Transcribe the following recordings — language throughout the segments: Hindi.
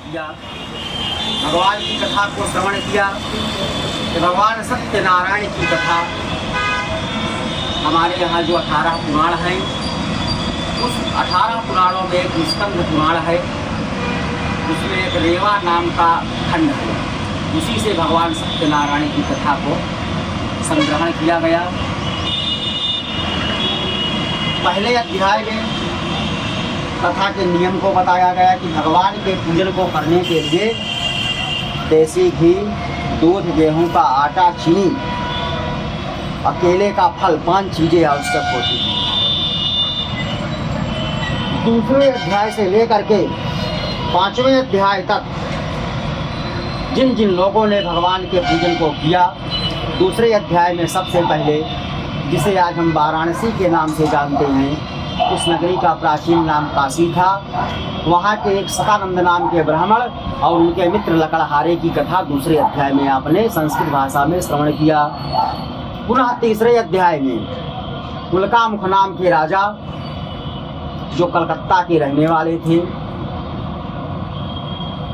किया, भगवान की कथा को श्रवण किया कि भगवान सत्यनारायण की कथा हमारे यहाँ जो 18 पुराण हैं, उस 18 पुराणों में एक स्कंद पुराण है, उसमें एक रेवा नाम का खंड है। उसी से भगवान सत्यनारायण की कथा को संग्रहण किया गया। पहले अध्याय में कथा के नियम को बताया गया कि भगवान के पूजन को करने के लिए देसी घी, दूध, गेहूं का आटा, चीनी, अकेले का फल, 5 चीज़ें आवश्यक होती हैं। दूसरे अध्याय से लेकर के 5वें अध्याय तक जिन जिन लोगों ने भगवान के पूजन को किया, दूसरे अध्याय में सबसे पहले, जिसे आज हम वाराणसी के नाम से जानते हैं, उस नगरी का प्राचीन नाम काशी था। वहाँ के एक सतानंद नाम के ब्राह्मण और उनके मित्र लकड़हारे की कथा दूसरे अध्याय में आपने संस्कृत भाषा में श्रवण किया। पुनः तीसरे अध्याय में उल्कामुख नाम के राजा, जो कलकत्ता के रहने वाले थे,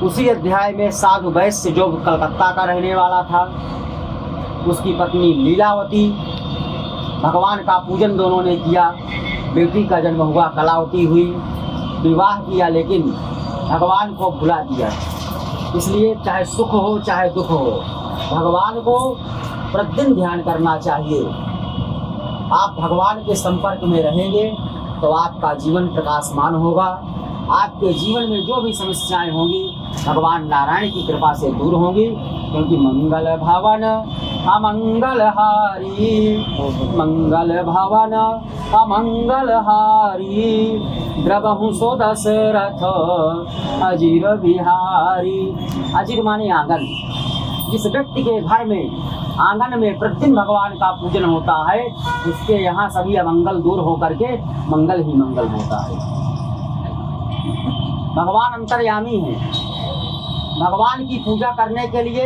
उसी अध्याय में साधु वैश्य जो कलकत्ता का रहने वाला था, उसकी पत्नी लीलावती, भगवान का पूजन दोनों ने किया। बेटी का जन्म हुआ, कलावती हुई, विवाह किया, लेकिन भगवान को भुला दिया। इसलिए चाहे सुख हो चाहे दुख हो, भगवान को प्रतिदिन ध्यान करना चाहिए। आप भगवान के संपर्क में रहेंगे तो आपका जीवन प्रकाशमान होगा। आपके जीवन में जो भी समस्याएं होंगी, भगवान नारायण की कृपा से दूर होंगी, क्योंकि मंगल भवन अमंगल हारी, मंगल भवन अमंगल हारी, द्रवहु सो दशरथ अजीर बिहारी। अजीर माने आंगन। जिस व्यक्ति के घर में आंगन में प्रतिदिन भगवान का पूजन होता है, उसके यहाँ सभी अमंगल दूर होकर के मंगल ही मंगल होता है। भगवान अंतर्यामी हैं। भगवान की पूजा करने के लिए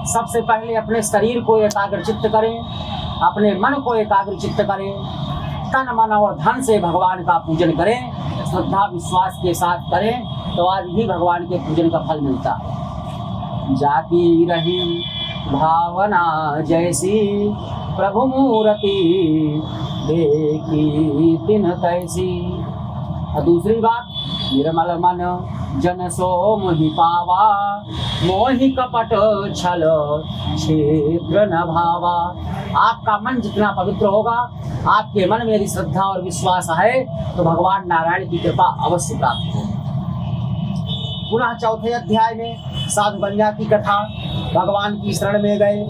सबसे पहले अपने शरीर को एकाग्रचित्त करें, अपने मन को एकाग्रचित्त करें, तन मन और धन से भगवान का पूजन करें, श्रद्धा विश्वास के साथ करें, तो आज भी भगवान के पूजन का फल मिलता है। जाती रही भावना जैसी, प्रभु मूर्ति देखी दिन कैसी। और दूसरी बात, निर्मल मन जन सो मोहि पावा, मोहि कपट छल क्षेत्र न भावा। आपका मन जितना पवित्र होगा, आपके मन में यदि श्रद्धा और विश्वास है, तो भगवान नारायण की कृपा अवश्य प्राप्त होगी। पुनः चौथे अध्याय में साधु बनिया की कथा। भगवान की शरण में गए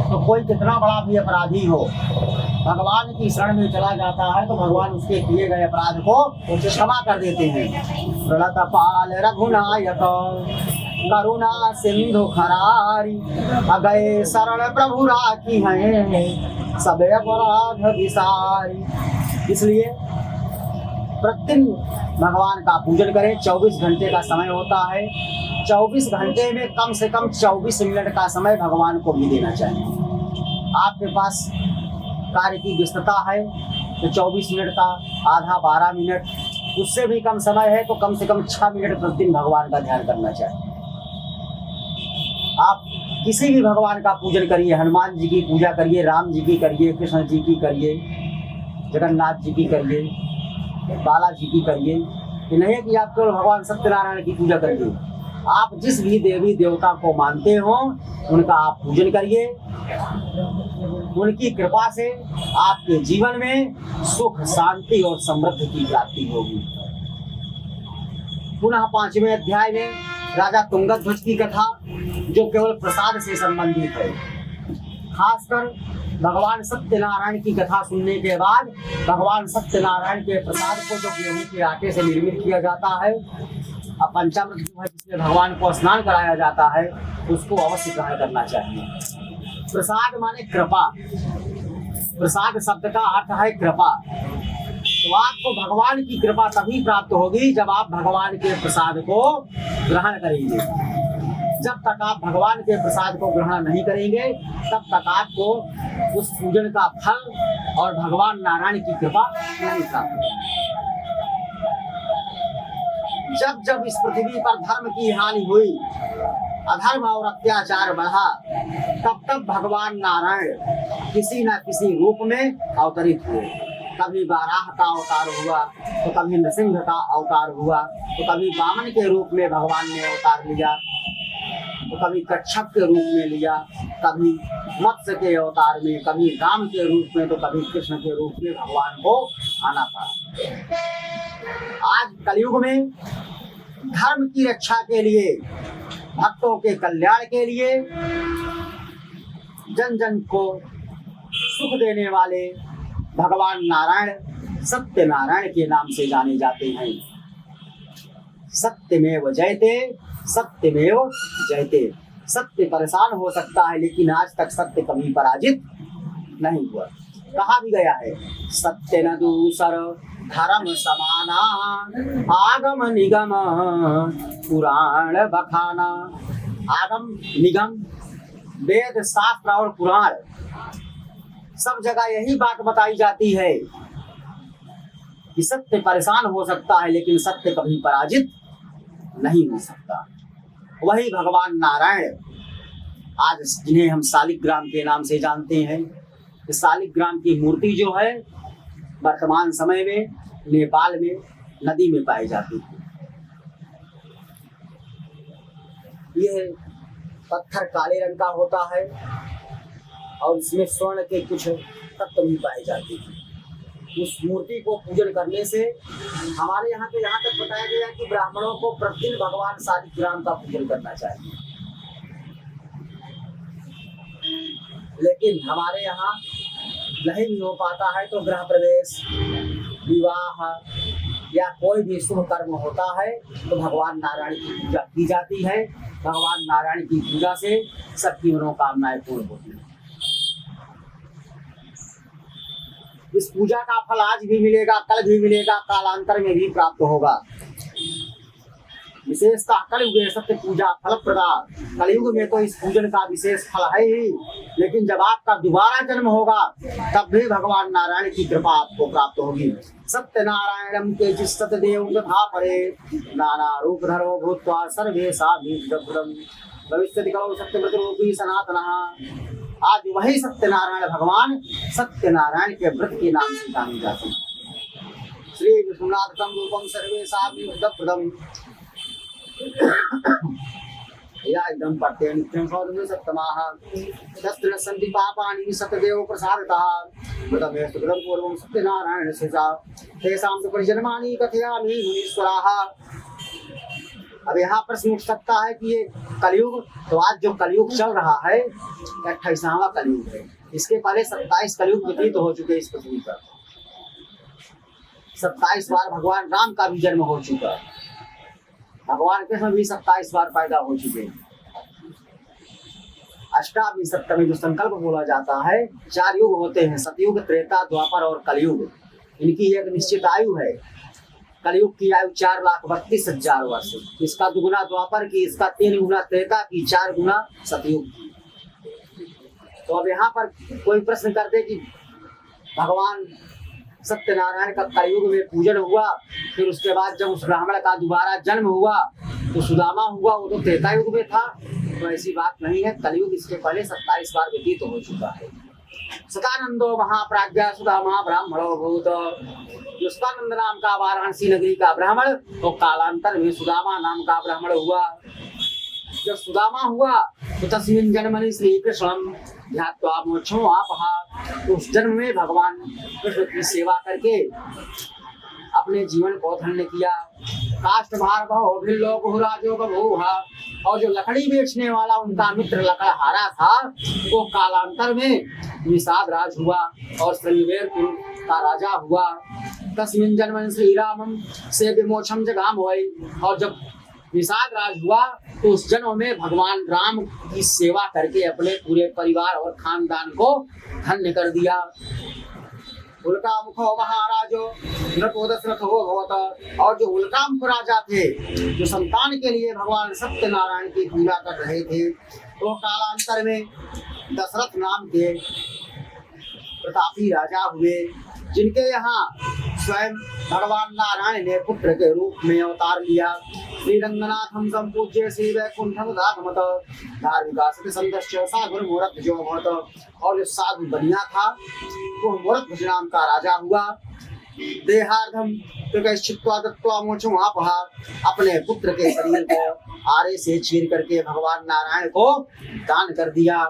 तो कोई कितना बड़ा भी अपराधी हो, भगवान की शरण में चला जाता है तो भगवान उसके किए गए अपराध को क्षमा कर देते हैं। प्रणत पाल रघुनायक करुणा सिंधु खरारी, अगए शरण प्रभु राखी हैं, सब अपराध विसारी। इसलिए प्रतिदिन भगवान का पूजन करें। 24 घंटे का समय होता है। 24 घंटे में कम से कम 24 मिनट का समय भगवान को भी देना चाहिए। आपके पास कार्य की व्यस्तता है तो 24 मिनट का आधा 12 मिनट, उससे भी कम समय है तो कम से कम 6 मिनट प्रतिदिन भगवान का ध्यान करना चाहिए। आप किसी भी भगवान का पूजन करिए, हनुमान जी की पूजा करिए, राम जी की करिए, कृष्ण जी की करिए, जगन्नाथ जी की करिए, बालाजी की करिए। ये नहीं कि आप केवल भगवान सत्यनारायण की पूजा करिए। आप जिस भी देवी देवता को मानते हो उनका आप पूजन करिए। उनकी कृपा से आपके जीवन में सुख, शांति और समृद्धि की प्राप्ति होगी। पुनः 5वें अध्याय में राजा तुंगध्वज की कथा, जो केवल प्रसाद से संबंधित है। खासकर भगवान सत्यनारायण की कथा सुनने के बाद भगवान सत्यनारायण के प्रसाद को, जो गेहूं के आटे से निर्मित किया जाता है, अब पंचामृत जो है जिसमें भगवान को स्नान कराया जाता है, उसको अवश्य ग्रहण करना चाहिए। प्रसाद माने कृपा। प्रसाद शब्द का अर्थ है कृपा। तो आपको भगवान की कृपा तभी प्राप्त होगी जब आप भगवान के प्रसाद को ग्रहण करेंगे। जब तक आप भगवान के प्रसाद को ग्रहण नहीं करेंगे, तब तक आपको उस पूजन का फल और भगवान नारायण की कृपा नहीं प्राप्त होगी। जब जब इस पृथ्वी पर धर्म की हानि हुई, अधर्म और अत्याचार बढ़ा, तब तब भगवान नारायण किसी न किसी रूप में अवतरित हुए। कभी बाराह का अवतार हुआ, तो कभी नृसिंह का अवतार हुआ, तो कभी वामन के रूप में भगवान ने अवतार लिया, तो कभी कच्छप के रूप में लिया, कभी मत्स्य के अवतार में, कभी राम के रूप में, तो कभी कृष्ण के रूप में भगवान को आना पड़ा। आज कलयुग में धर्म की रक्षा के लिए, भक्तों के कल्याण के लिए, जन जन को सुख देने वाले भगवान नारायण सत्य नारायण के नाम से जाने जाते हैं। सत्यमेव जयते, सत्यमेव जयते। सत्य परेशान हो सकता है, लेकिन आज तक सत्य कभी पराजित नहीं हुआ। कहा भी गया है, सत्य न दूसर धर्म समाना, आगम निगम पुराण बखाना। आगम निगम, वेद शास्त्र और पुराण, सब जगह यही बात बताई जाती है कि सत्य परेशान हो सकता है, लेकिन सत्य कभी पराजित नहीं हो सकता। वही भगवान नारायण आज जिन्हें हम शालिग्राम के नाम से जानते हैं, शालिग्राम की मूर्ति जो है वर्तमान समय में नेपाल में नदी में पाई जाती है। यह पत्थर काले रंग का होता है और इसमें स्वर्ण के कुछ तत्व भी पाए जाते हैं। उस मूर्ति को पूजन करने से हमारे यहाँ पे यहाँ तक बताया गया कि ब्राह्मणों को प्रतिदिन भगवान शालिग्राम का पूजन करना चाहिए, लेकिन हमारे यहाँ नहीं भी हो पाता है तो गृह प्रवेश, विवाह या कोई भी शुभ कर्म होता है तो भगवान नारायण की पूजा की जाती है। भगवान नारायण की पूजा से सबकी मनोकामनाएं पूर्ण होती हैं। इस पूजा का फल आज भी मिलेगा, कल भी मिलेगा, कालांतर में भी प्राप्त होगा। विशेषतः कलयुग में सत्य पूजा फल प्रदा। कलयुग में तो इस पूजन का विशेष फल है ही, लेकिन जब आपका दोबारा जन्म होगा तब भी भगवान नारायण की कृपा आपको प्राप्त होगी। सत्य नारायणम के जिस सतदेव तथा परे, नाना रूप धरो भूत्वा सर्वेशा भीष्टपुरम, भविष्यति कलौ सत्यव्रत रूपी सनातनः। आज वही सत्यनारायण भगवान सत्यनारायण के व्रत के नाम से जाने जाते हैं। श्री विष्णुनाथम रूपम सर्वेशा भीष्टपुरम या एकदम पढ़ते नित्यं सौदमे सप्तमाः तस्त्र सन्ति पापानि सतदेव प्रसादतः मृतमेस्तु कृतं पूर्वं सत्यनारायणस्य च तेषां तु परिजन्मानि कथयामि मुनीश्वराः। अब यहाँ प्रश्न उठ सकता है कि ये कलयुग, तो आज जो कलयुग चल रहा है 28वां कलयुग है। इसके पहले 27 कलयुग व्यतीत हो चुके इस पृथ्वी पर। 27 बार भगवान राम का भी जन्म हो चुका है, भगवान कृष्ण भी 27 बार पैदा हो चुके हैं। अष्टामी सप्तमी जो संकल्प बोला जाता है, 4 युग होते हैं, सतयुग, त्रेता, द्वापर और कलयुग। इनकी एक निश्चित आयु है। कलयुग की आयु 4,32,000 वर्ष, इसका दुगुना द्वापर की, इसका 3 गुना त्रेता की, 4 गुना सतयुग। तो अब यहाँ पर कोई प्रश्न करते कि भगवान सत्यनारायण का कलयुग में पूजन हुआ, फिर उसके बाद जब उस ब्राह्मण का दोबारा जन्म हुआ तो सुदामा हुआ, वो तो त्रेता युग में था। तो ऐसी बात नहीं है, कलयुग इसके पहले 27 बार व्यतीत हो चुका है। सदानंदो महाप्राज्ञा सुदामा ब्राह्मणो भूत। जो सदानंद नाम का वाराणसी नगरी का ब्राह्मण, तो कालांतर में सुदामा नाम का ब्राह्मण हुआ। जब सुदामा हुआ तो तस्मिन् जन्मनि श्री कृष्णम ध्यात्वा मोक्षो आपहा। तो उस जन्म में भगवान कृष्ण की सेवा करके अपने जीवन को धन्य किया। काष्ठ भार बहु भिल्लो बहुराजो बभूहा। और जो लकड़ी बेचने वाला उनका मित्र लकड़हारा था, वो कालांतर में निषाद राज हुआ और श्रीवेरपुर का राजा हुआ। तस्मिन् जन्मनि श्री रामम से विमोक्षम जगाम हुई। और जब निषाद राज हुआ तो उस जन्म में भगवान राम की सेवा करके अपने पूरे परिवार और खानदान को धन्य कर दिया। उल्कामुखो महाराजो नृपोदशरथो भवत। और जो उल्कामुख राजा थे, जो संतान के लिए भगवान सत्यनारायण की पूजा कर रहे थे, तो कालांतर में दशरथ नाम के प्रतापी राजा हुए, जिनके यहाँ स्वयं भगवान नारायण ने पुत्र के रूप में अवतार लिया। श्री रंगनाथम संपूज्य श्री वैकुंठम दागमत धार्मिका सत्य संदश्च साधु मूर्त जो भवत। और जो साधु बनिया था वो मूर्त नाम का राजा हुआ। देहार्धम चित्वा दत्वा मोक्षम आपहा, अपने पुत्र के शरीर को आरे से चीर करके भगवान नारायण को दान कर दिया।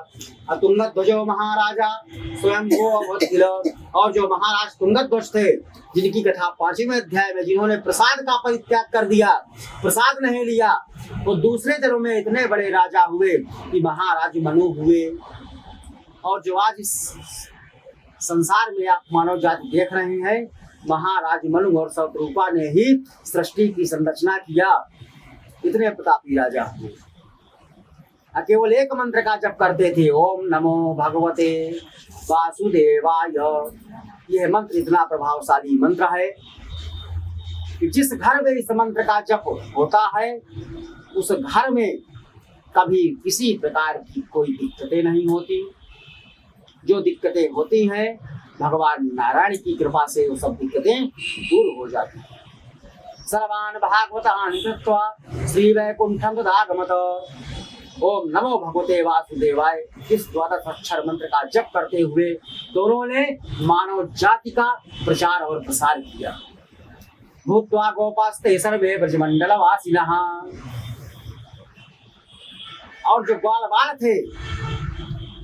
तुंगत ध्वजो महाराजा स्वयं को अवधिल, और जो महाराज तुंगत ध्वज थे जिनकी कथा 5वें अध्याय में, जिन्होंने प्रसाद का परित्याग कर दिया, प्रसाद नहीं लिया, तो दूसरे जन्म में इतने बड़े राजा हुए कि महाराज मनु हुए। और जो आज इस संसार में आप मानव जाति देख रहे हैं, महाराज मनु और शतरूपा ने ही सृष्टि की संरचना किया। इतने प्रतापी राजा हुए। केवल एक मंत्र का जप करते थे, ओम नमो भगवते वासुदेवाय। यह मंत्र इतना प्रभावशाली मंत्र है कि जिस घर में इस मंत्र का जप होता है उस घर में कभी किसी प्रकार की कोई दिक्कतें नहीं होती। जो दिक्कतें होती हैं भगवान नारायण की कृपा से वो सब दिक्कतें दूर हो जाती हैं। सर्वान भागवतानि कृत्वा श्री वैकुंठम तदागमत। ओम नमो भगवते वासुदेवाय, इस द्वादश अक्षर मंत्र का जप करते हुए दोनों ने मानव जाति का प्रचार और प्रसार किया। भूत्वा गोपास्ते सर्वे ब्रजमंडल वासिनः, और जो ग्वाल बाल थे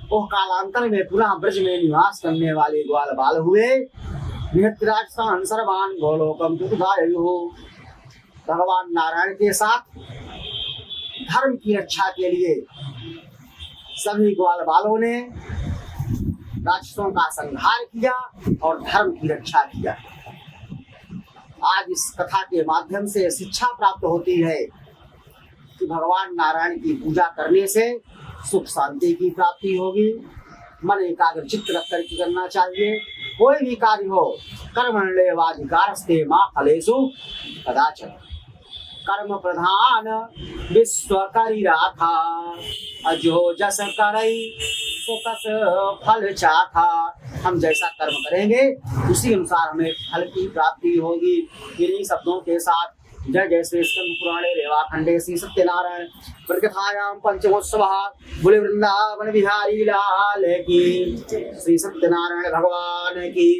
वो कालांतर में पुनः ब्रज में निवास करने वाले ग्वाल बाल हुए। निहत्राजस्थान सर्वान गोलोकम तुदायु। भगवान नारायण के साथ धर्म की रक्षा के लिए सभी ग्वाल बालों ने राक्षसों का संहार किया और धर्म की रक्षा किया। आज इस कथा के माध्यम से शिक्षा प्राप्त होती है कि भगवान नारायण की पूजा करने से सुख शांति की प्राप्ति होगी। मन एकाग्र चित्त रख कर करना चाहिए। कोई भी कार्य हो, कर्मण्येवाधिकारस्ते मा फलेषु कदाचन। कर्म प्रधान विश्व करिराथा, अजो जस करई सो तस फल चाथा। हम जैसा कर्म करेंगे उसी अनुसार हमें फल की प्राप्ति होगी। इन्हीं शब्दों के साथ जय जय श्री स्कंद पुराणे रेवाखंडे श्री सत्यनारायण प्रकथायाम पंचमोत्सवः बोले वृंदावन बिहारी लाल की, श्री सत्यनारायण भगवान की।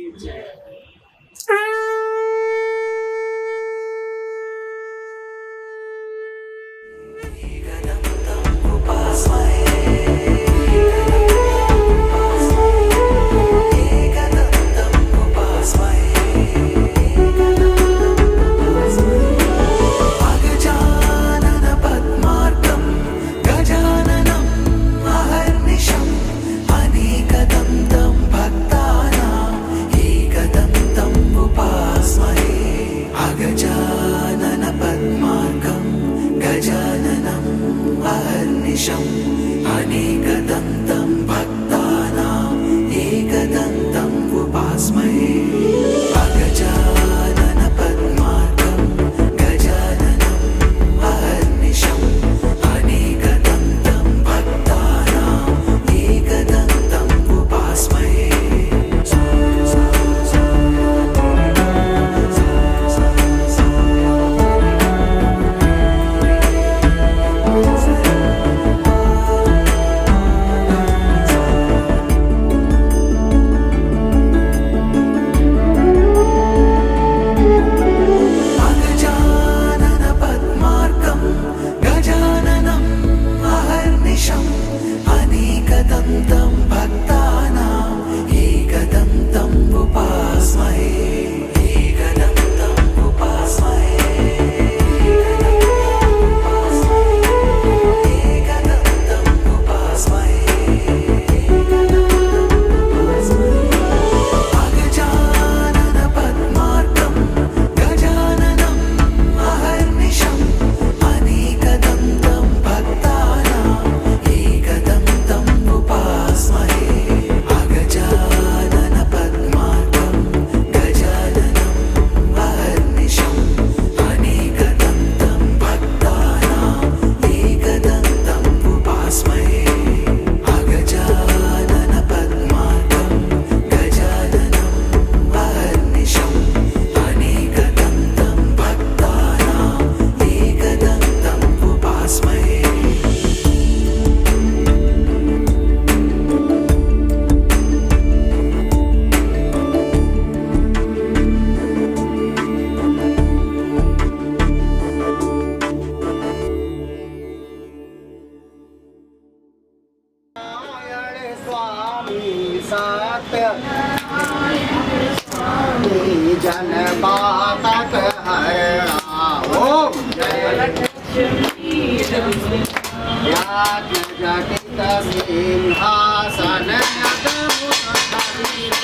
जटित सिंहासन अद्भुत शरीर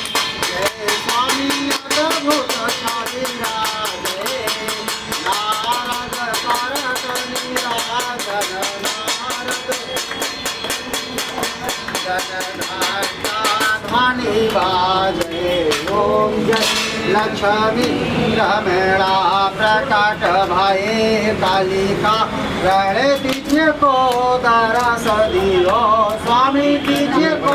जय स्वामी अद्भुत शरीर नारद करत निराजन नारद ध्वनि बाजे ओम जय लक्ष्मी रमणा प्रकट भये कालिका गणे दीजिए को दरस दियो स्वामी दीजिए को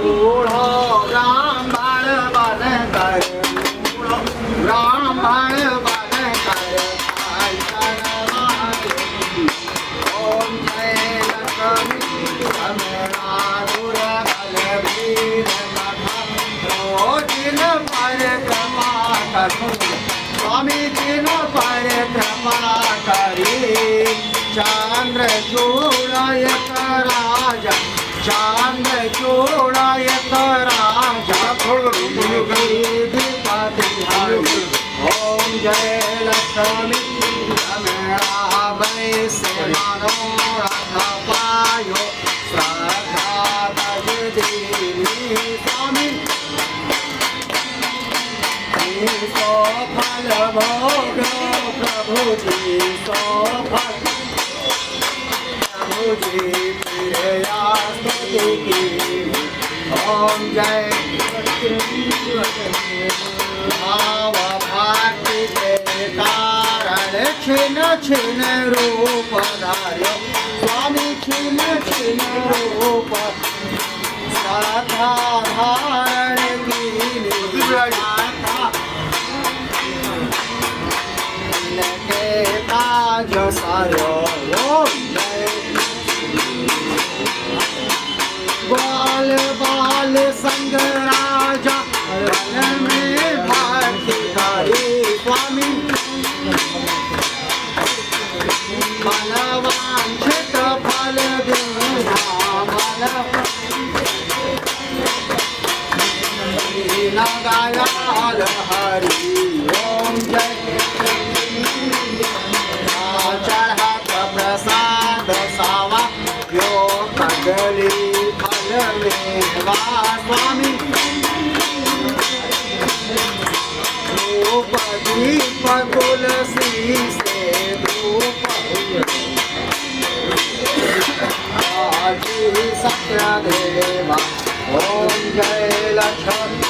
बूढ़ो ब्राह्मण बन कर ब्राह्मण बन कर ओम जय लक्ष्मी रमणा दुर्बल वीर जिन पर कृपा करूं स्वामी जिन पर कृपा करी चंद्र चूड़ायक राजा चंद्र चूड़ायक राजा ओम जय लक्ष्मी रमणा वैसे मनोरथ पायो श्रद्धा भज देवी स्वामी सो फल भोग प्रभु जी सो फल प्रभु जी प्रिया स्तुति की ओम जय भाव भक्ति के कारण छिन छिन रूप धार्यो स्वामी छिन छिन रूप श्रद्धा धारण की काज सारो बाल बाल संग राजा रन में भक्ति करी स्वामी मनवांछित फल देना मन दयाल हरि ओम जय चढ़त प्रसाद सावा यो कदली फल मेवा स्वामी धूप दीप तुलसी से धूप आजी सत्य देवा ओम जय लक्ष्मी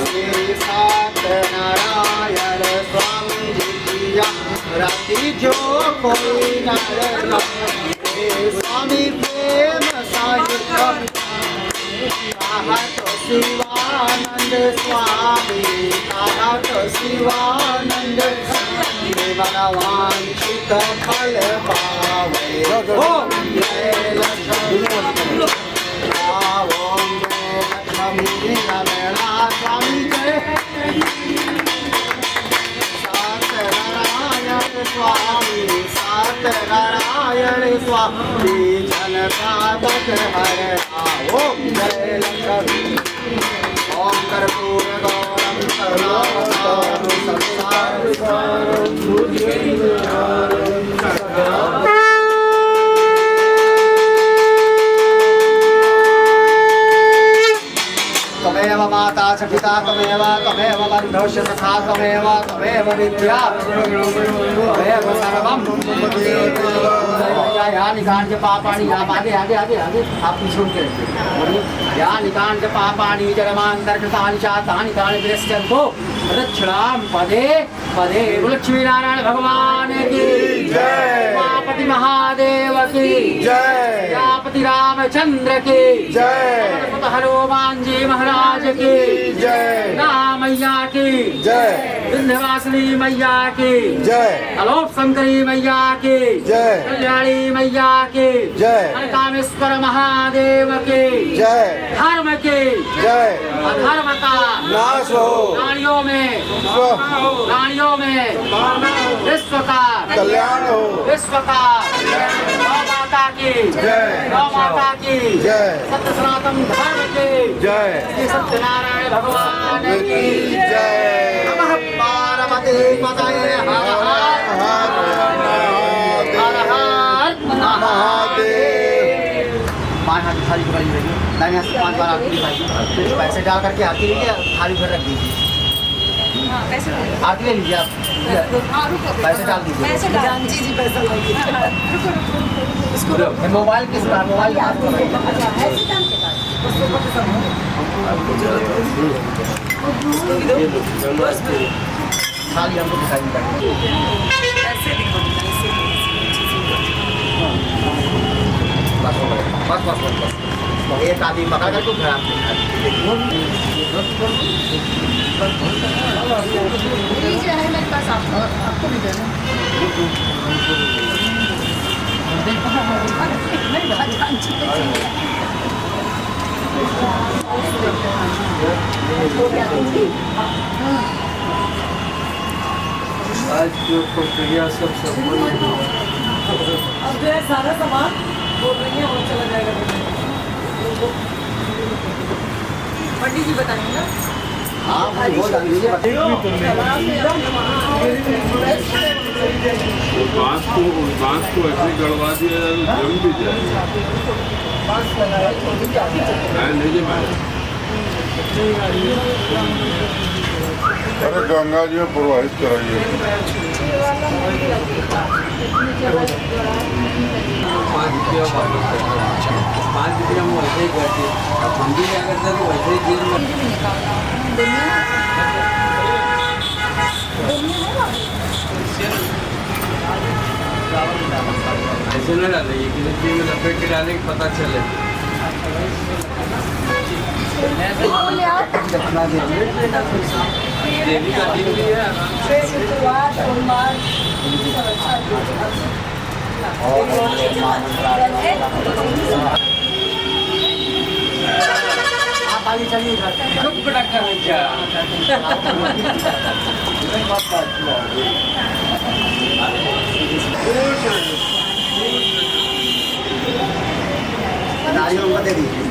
श्री सत्यनारायण स्वामी जी किया रति जो कोई नर हे स्वामी प्रेम साहित्य कहत शिवानंद स्वामी कहत शिवानंद मनवांछित फल पावे ओम जय लक्ष्मी ओम जय लक्ष्मी रमणा स्वामी जय सत्यनारायण स्वामी जन पातक हर ओम जय लक्ष्मी ओम कर्पूर गौरम करुणावतारम संसार सारम तमेव माता च पिता तमेव तमेव बन्धुश्च सखा तमेव तमेव विद्या तमेव सर्वं यानि कानि पापानि आप आगे आगे आगे आगे आप पीछे उनके रखिए यानि कानि पापानि जन्मान्तरकृतानि च तानि तानि विनश्यन्तु प्रदक्षिणां पदे पदे लक्ष्मी नारायण भगवान की जय उमापति महादेव की जय प्रजापति रामचंद्र की जय हनुमान जी महाराज की जय मैया की जय विंध्यवासिनी मैया की जय अलोक शंकरी मैया की जय कल्याणी मैया की जय कामेश्वर महादेव की जय धर्म की जय अधर्म का नाश हो प्राणियों में विश्व का कल्याण हो विश्व का गौ माता की जय गौ माता की जय सत्य सनातन धर्म की जय श्री सत्यनारायण भगवान की जय नमः पार्वती पतये हर हर थाली पकड़ी रहिए, दाहिने हाथ से 5 बार आरती दिखाइए, फिर पैसे डाल करके आरती लीजिए, थाली भर रख दीजिए। आरती ले लीजिए आप, पैसे डाल दीजिए। मोबाइल किस बार मोबाइल थाली हमको दिखाई बस बस बस बस बस एक आदमी पकड़ करके घर आपको भी देना। आज जो प्रक्रिया सब अब जो है सारा सामान बोल रही है और चला जाएगा। पंडित जी बताएंगे ना। हाँ वो डाल दीजिए। बांस को ऐसे गड़वा दिया जाए तो जम भी जाए। नहीं जी मैडम। अरे गंगा जी में प्रवाहित कराइए। 5 रुपया वापस करते हैं। 5 रुपया हम वैसे ही करते हैं। अब हम भी क्या करते हैं तो वैसे ही जेल में ऐसे न डालेंगे कि मिट्टी में लपेट के डालेंगे पता चले। देवी का दिन भी है शुक्रवार सोमवार आप आगे चलिए घर। खूब पटाखा है क्या? नारियल उनको दे दीजिए।